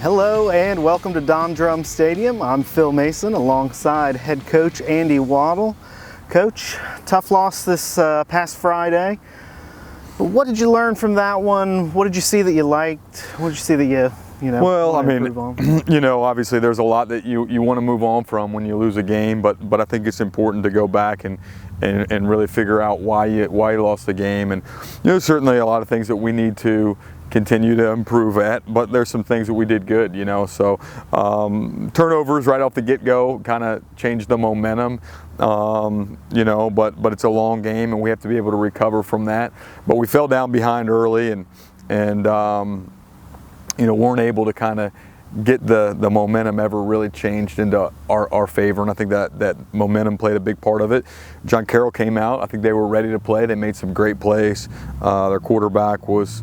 Hello and welcome to Don Drum Stadium. I'm Phil Mason alongside head coach Andy Waddle. Coach, tough loss this past Friday. What did you learn from that one? What did you see that you liked? What did you see that you know? Well, I improve on? Obviously there's a lot that you want to move on from when you lose a game, but I think it's important to go back and really figure out why you lost the game. And certainly a lot of things that we need to continue to improve at, but there's some things that we did good, so turnovers right off the get-go kind of changed the momentum, but it's a long game and we have to be able to recover from that. But we fell down behind early and weren't able to kind of get the momentum ever really changed into our favor, and I think that momentum played a big part of it. John Carroll came out. I think they were ready to play. They made some great plays. Their quarterback was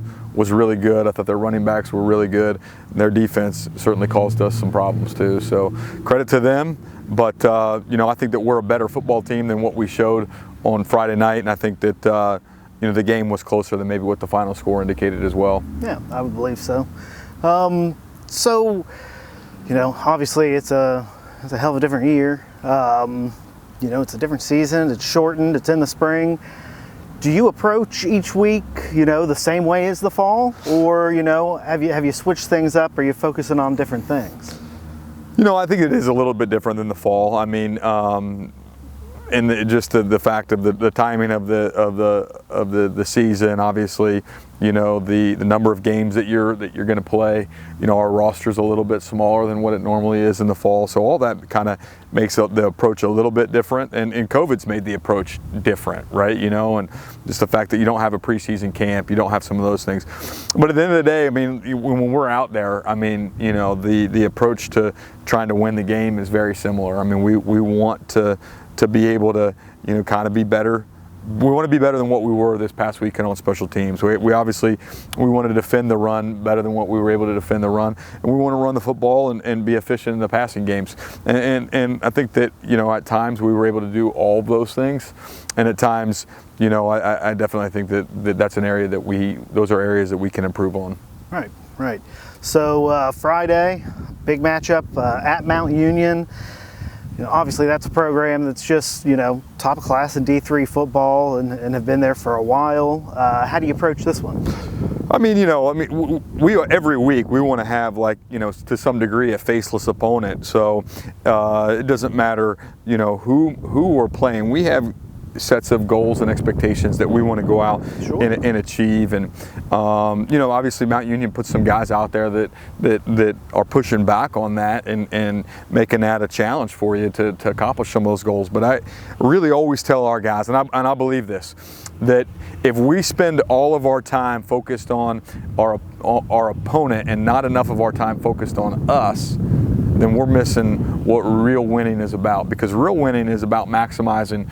really good. I thought their running backs were really good. Their defense certainly caused us some problems too. So credit to them. But I think that we're a better football team than what we showed on Friday night, and I think that the game was closer than maybe what the final score indicated as well. Yeah, I would believe so. Obviously it's a hell of a different year. It's a different season. It's shortened. It's in the spring. Do you approach each week, the same way as the fall, or have you switched things up? Or are you focusing on different things? I think it is a little bit different than the fall. I mean, and just the fact of the timing of the season, obviously, the number of games that you're going to play. Our roster's a little bit smaller than what it normally is in the fall, so all that kind of makes the approach a little bit different. And COVID's made the approach different, right? And just the fact that you don't have a preseason camp, you don't have some of those things. But at the end of the day, I mean, when we're out there, I mean, the approach to trying to win the game is very similar. I mean, we want to be able to, kind of be better. We want to be better than what we were this past weekend on special teams. We obviously want to defend the run better than what we were able to defend the run, and we want to run the football and be efficient in the passing games. And I think that at times we were able to do all of those things, and at times I definitely think that's an area those are areas that we can improve on. Right. So Friday, big matchup at Mount Union. Obviously that's a program that's just, top class in D3 football and have been there for a while. How do you approach this one? I mean, we every week we want to have to some degree a faceless opponent. So it doesn't matter, who we're playing. We have sets of goals and expectations that we want to go out and achieve, and obviously Mount Union puts some guys out there that are pushing back on that and making that a challenge for you to accomplish some of those goals. But I really always tell our guys, and I believe this, that if we spend all of our time focused on our opponent and not enough of our time focused on us, then we're missing what real winning is about, because real winning is about maximizing,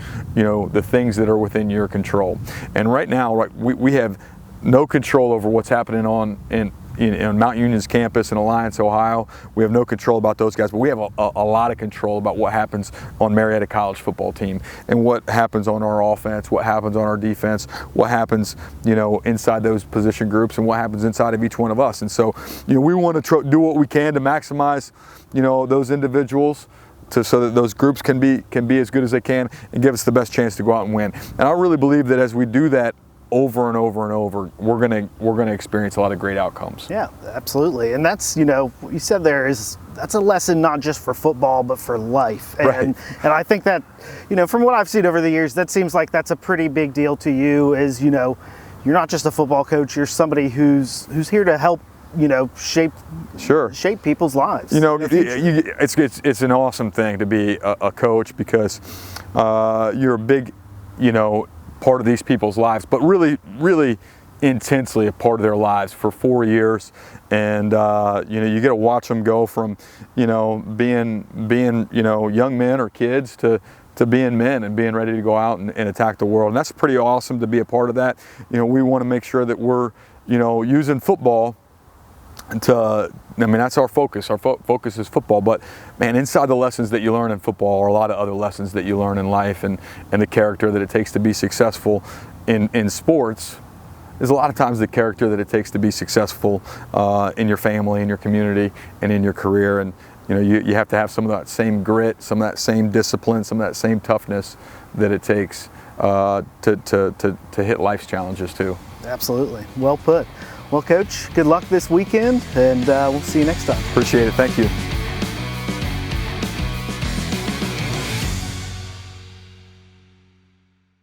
the things that are within your control. And right now, we have no control over what's happening on Mount Union's campus in Alliance, Ohio. We have no control about those guys, but we have a lot of control about what happens on Marietta College football team and what happens on our offense, what happens on our defense, what happens, inside those position groups, and what happens inside of each one of us. And so, we want to do what we can to maximize, those individuals, so that those groups can be as good as they can and give us the best chance to go out and win. And I really believe that as we do that over and over and over, we're gonna experience a lot of great outcomes. Yeah, absolutely. And that's, what you said there that's a lesson not just for football but for life. And I think that, from what I've seen over the years, that seems like that's a pretty big deal to you. Is you're not just a football coach, you're somebody who's here to help shape people's lives. It's an awesome thing to be a coach, because you're a big part of these people's lives, but really, really intensely a part of their lives for 4 years. And you get to watch them go from being young men or kids to being men and being ready to go out and attack the world. And that's pretty awesome to be a part of that. We want to make sure that we're using football that's our focus. Our focus is football. But man, inside the lessons that you learn in football are a lot of other lessons that you learn in life, and the character that it takes to be successful in sports there's a lot of times the character that it takes to be successful in your family, in your community, and in your career. And you have to have some of that same grit, some of that same discipline, some of that same toughness that it takes to hit life's challenges too. Absolutely. Well put. Well, Coach, good luck this weekend, and we'll see you next time. Appreciate it. Thank you.